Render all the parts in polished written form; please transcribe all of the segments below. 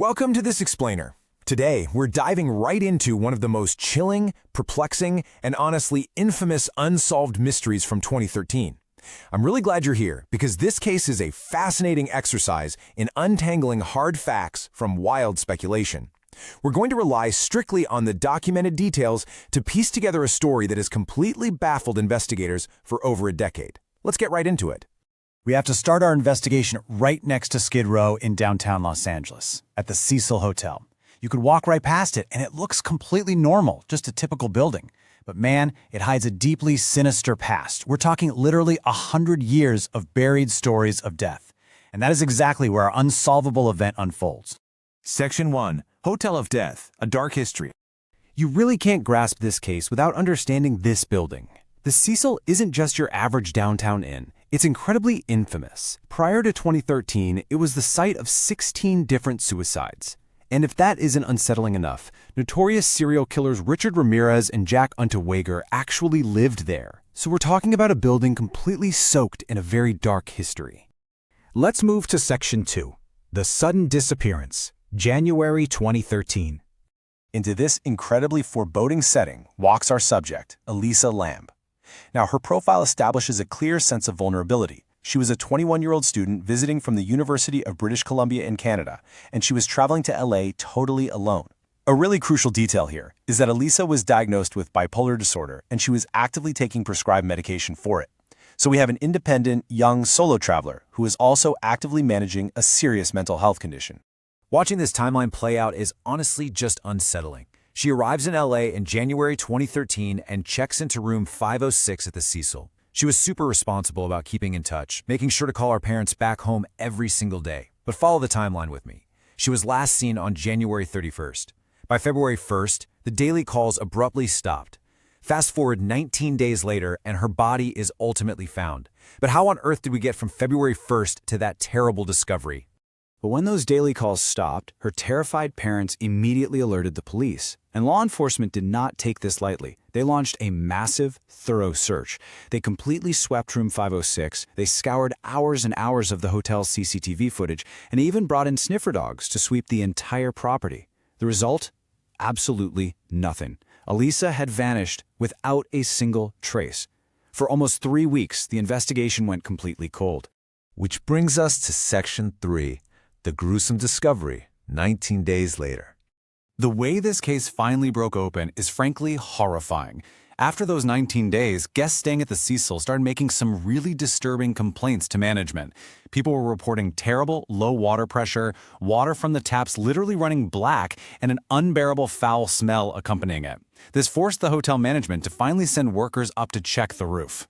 Welcome to This Explainer. Today, we're diving right into one of the most chilling, perplexing, and honestly infamous unsolved mysteries from 2013. I'm really glad you're here because this case is a fascinating exercise in untangling hard facts from wild speculation. We're going to rely strictly on the documented details to piece together a story that has completely baffled investigators for over a decade. Let's get right into it. We have to start our investigation right next to Skid Row in downtown Los Angeles, at the Cecil Hotel. You could walk right past it, and it looks completely normal, just a typical building. But man, it hides a deeply sinister past. We're talking literally 100 years of buried stories of death. And that is exactly where our unsolvable event unfolds. Section 1. Hotel of Death, a Dark History. You really can't grasp this case without understanding this building. The Cecil isn't just your average downtown inn. It's incredibly infamous. Prior to 2013, it was the site of 16 different suicides. And if that isn't unsettling enough, notorious serial killers Richard Ramirez and Jack Unterweger actually lived there. So we're talking about a building completely soaked in a very dark history. Let's move to Section 2, the sudden disappearance, January 2013. Into this incredibly foreboding setting walks our subject, Elisa Lam. Now, her profile establishes a clear sense of vulnerability. She was a 21-year-old student visiting from the University of British Columbia in Canada, and she was traveling to LA totally alone. A really crucial detail here is that Elisa was diagnosed with bipolar disorder, and she was actively taking prescribed medication for it. So we have an independent, young solo traveler who is also actively managing a serious mental health condition. Watching this timeline play out is honestly just unsettling. She arrives in LA in January 2013 and checks into room 506 at the Cecil. She was super responsible about keeping in touch, making sure to call our parents back home every single day. But follow the timeline with me. She was last seen on January 31st. By February 1st, the daily calls abruptly stopped. Fast forward 19 days later, and her body is ultimately found. But how on earth did we get from February 1st to that terrible discovery? But when those daily calls stopped, her terrified parents immediately alerted the police. And law enforcement did not take this lightly. They launched a massive, thorough search. They completely swept room 506, they scoured hours and hours of the hotel's CCTV footage, and even brought in sniffer dogs to sweep the entire property. The result? Absolutely nothing. Elisa had vanished without a single trace. For almost 3 weeks, the investigation went completely cold. Which brings us to Section 3, the gruesome discovery, 19 days later. The way this case finally broke open is frankly horrifying. After those 19 days, guests staying at the Cecil started making some really disturbing complaints to management. People were reporting terrible low water pressure, water from the taps literally running black, and an unbearable foul smell accompanying it. This forced the hotel management to finally send workers up to check the roof.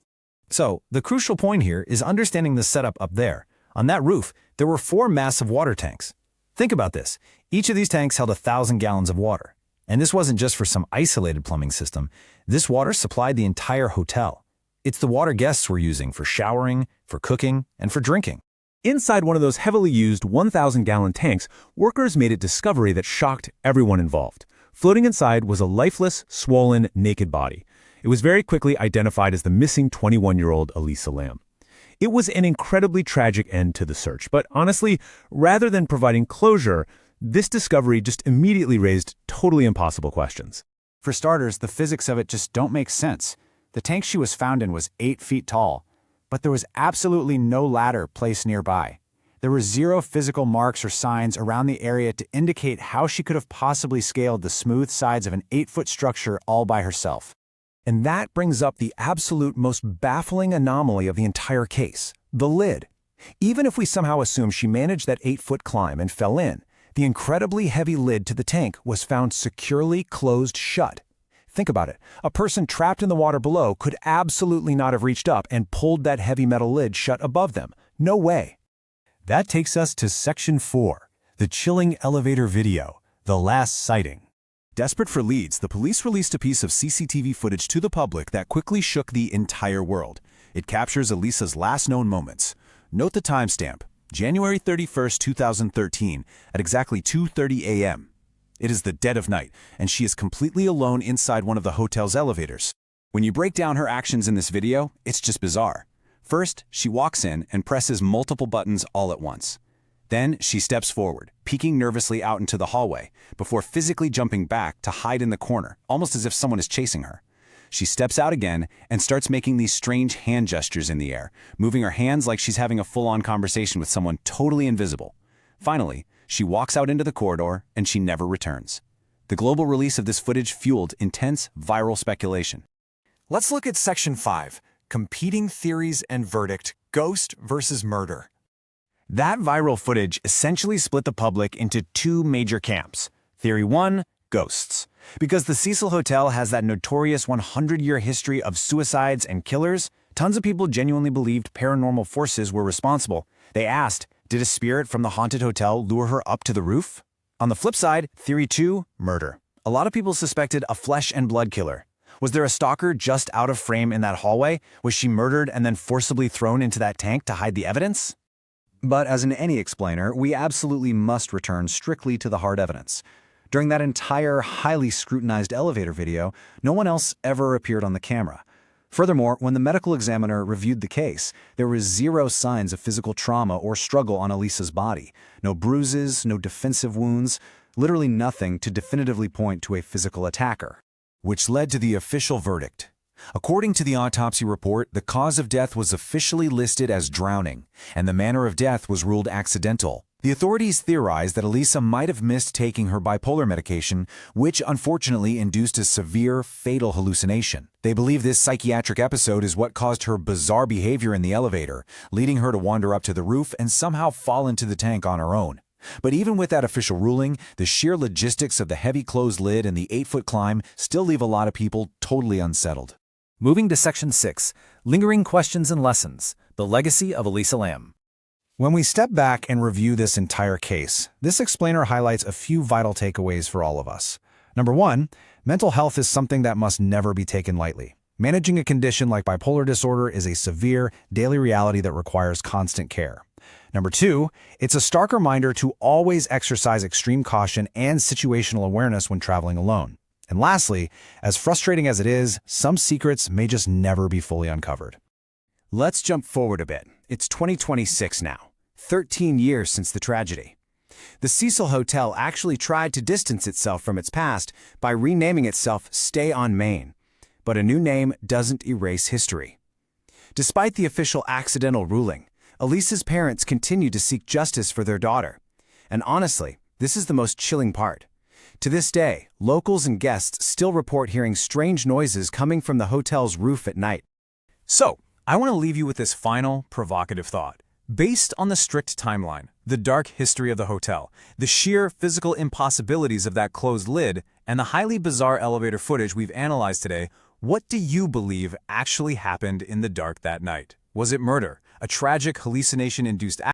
So, the crucial point here is understanding the setup up there. On that roof, there were 4 massive water tanks. Think about this. Each of these tanks held 1,000 gallons of water. And this wasn't just for some isolated plumbing system. This water supplied the entire hotel. It's the water guests were using for showering, for cooking, and for drinking. Inside one of those heavily used 1,000-gallon tanks, workers made a discovery that shocked everyone involved. Floating inside was a lifeless, swollen, naked body. It was very quickly identified as the missing 21-year-old Elisa Lam. It was an incredibly tragic end to the search, but honestly, rather than providing closure, this discovery just immediately raised totally impossible questions. For starters, the physics of it just don't make sense. The tank she was found in was 8 feet tall, but there was absolutely no ladder placed nearby. There were 0 physical marks or signs around the area to indicate how she could have possibly scaled the smooth sides of an 8-foot structure all by herself. And that brings up the absolute most baffling anomaly of the entire case, the lid. Even if we somehow assume she managed that 8-foot climb and fell in, the incredibly heavy lid to the tank was found securely closed shut. Think about it. A person trapped in the water below could absolutely not have reached up and pulled that heavy metal lid shut above them. No way. That takes us to Section 4, the chilling elevator video, the last sighting. Desperate for leads, the police released a piece of CCTV footage to the public that quickly shook the entire world. It captures Elisa's last known moments. Note the timestamp, January 31st, 2013, at exactly 2:30 a.m. It is the dead of night, and she is completely alone inside one of the hotel's elevators. When you break down her actions in this video, it's just bizarre. First, she walks in and presses multiple buttons all at once. Then she steps forward, peeking nervously out into the hallway, before physically jumping back to hide in the corner, almost as if someone is chasing her. She steps out again and starts making these strange hand gestures in the air, moving her hands like she's having a full-on conversation with someone totally invisible. Finally, she walks out into the corridor and she never returns. The global release of this footage fueled intense viral speculation. Let's look at Section 5, Competing Theories and Verdict, Ghost versus Murder. That viral footage essentially split the public into two major camps. Theory 1, ghosts. Because the Cecil Hotel has that notorious 100-year history of suicides and killers, tons of people genuinely believed paranormal forces were responsible. They asked, did a spirit from the haunted hotel lure her up to the roof? On the flip side, Theory 2, murder. A lot of people suspected a flesh and blood killer. Was there a stalker just out of frame in that hallway? Was she murdered and then forcibly thrown into that tank to hide the evidence? But as in any explainer, we absolutely must return strictly to the hard evidence. During that entire highly scrutinized elevator video, no one else ever appeared on the camera. Furthermore, when the medical examiner reviewed the case, there was zero signs of physical trauma or struggle on Elisa's body. No bruises, no defensive wounds, literally nothing to definitively point to a physical attacker. Which led to the official verdict. According to the autopsy report, the cause of death was officially listed as drowning, and the manner of death was ruled accidental. The authorities theorized that Elisa might have missed taking her bipolar medication, which unfortunately induced a severe, fatal hallucination. They believe this psychiatric episode is what caused her bizarre behavior in the elevator, leading her to wander up to the roof and somehow fall into the tank on her own. But even with that official ruling, the sheer logistics of the heavy closed lid and the 8-foot climb still leave a lot of people totally unsettled. Moving to Section 6, Lingering Questions and Lessons, the Legacy of Elisa Lam. When we step back and review this entire case, this explainer highlights a few vital takeaways for all of us. Number 1, mental health is something that must never be taken lightly. Managing a condition like bipolar disorder is a severe, daily reality that requires constant care. Number 2, it's a stark reminder to always exercise extreme caution and situational awareness when traveling alone. And lastly, as frustrating as it is, some secrets may just never be fully uncovered. Let's jump forward a bit. It's 2026 now, 13 years since the tragedy. The Cecil Hotel actually tried to distance itself from its past by renaming itself Stay on Main. But a new name doesn't erase history. Despite the official accidental ruling, Elisa's parents continue to seek justice for their daughter. And honestly, this is the most chilling part. To this day, locals and guests still report hearing strange noises coming from the hotel's roof at night. So, I want to leave you with this final, provocative thought. Based on the strict timeline, the dark history of the hotel, the sheer physical impossibilities of that closed lid, and the highly bizarre elevator footage we've analyzed today, what do you believe actually happened in the dark that night? Was it murder, a tragic hallucination-induced